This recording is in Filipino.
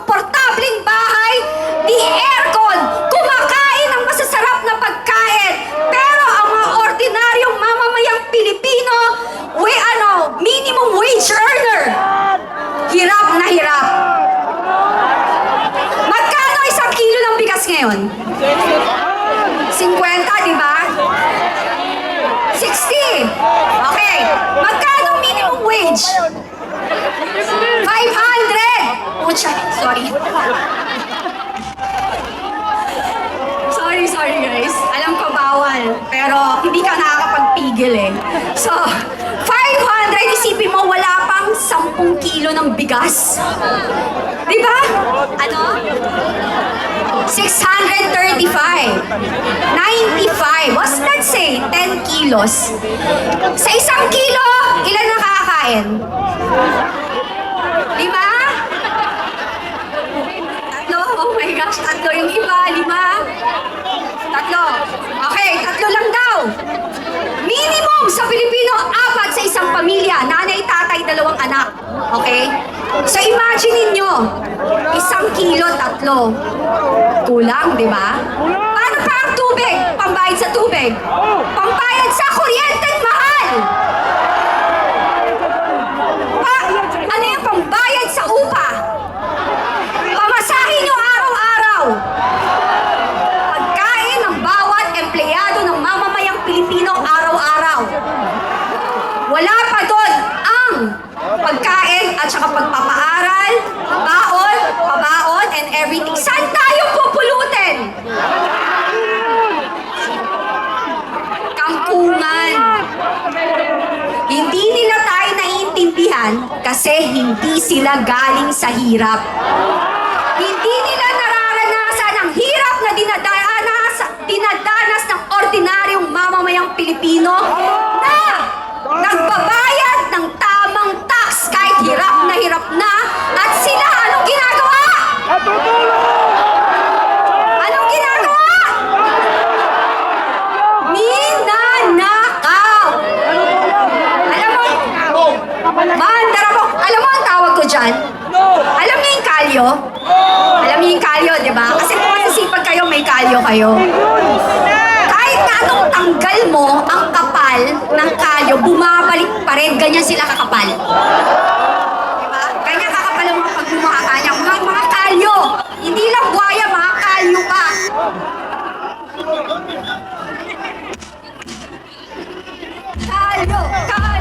komportabling bahay, di aircon, kumakain ng masasarap na pagkain. Pero ang mga ordinaryong mamamayang Pilipino, minimum wage earner, hirap na hirap. Magkano isang kilo ng bigas ngayon? 50, di ba? 60. Okay. Magkano minimum wage? 500. Pucha, sorry. Sorry guys. Alam ko bawal. Pero hindi ka nakakapagpigil eh. So, 500, isipin mo wala pang 10 kilo ng bigas. Di ba? Ano? 635. 95. What's that say? 10 kilos. Sa isang kilo, ilan nakakain? 5? Tatlo? Oh my gosh, tatlo yung iba. 5? Tatlo. Okay, tatlo lang daw. Minimum sa Pilipino, 4 sa isang pamilya. Nanay, tatay, 2 anak. Okay? So imagine ninyo, 1 kilo, 3. Kulang, di ba? Paano pa ang tubig? Pambayad sa tubig. Pambayad sa kuryente, mahal. Ano yung pambayad sa upa? Pamasahin nyo araw-araw. Pagkain ng bawat empleyado ng mamamayang Pilipino araw-araw. Wala pa doon ang pagkain at saka pagpapaaral, baon, pabaon, and everything. Saan tayo pupulutin? Kampungan. Hindi nila tayo naiintindihan kasi hindi sila galing sa hirap. Hindi nila nararanasan ang hirap na dinadanas ng ordinaryong mamamayang Pilipino na nagbabayad ng tamang tax kahit hirap na at sila anong ginagawa? Anong ginagawa? Ninanakaw! Alam mo, mandarabok, alam mo ang tawag ko dyan? Alam niyo yung kalyo? Alam niyo yung kalyo, di ba? Kasi kung masisipag kayo, may kalyo kayo. Kahit na anong tanggal mo, ang kapal ng kalyo, bumabalik pa rin. Ganyan sila kakapal. Diba? Ganyan kakapal ang mga pagbumakaka niya. Mga kalyo. Hindi lang buhaya, mga kalyo pa. Kalyo! Kalyo!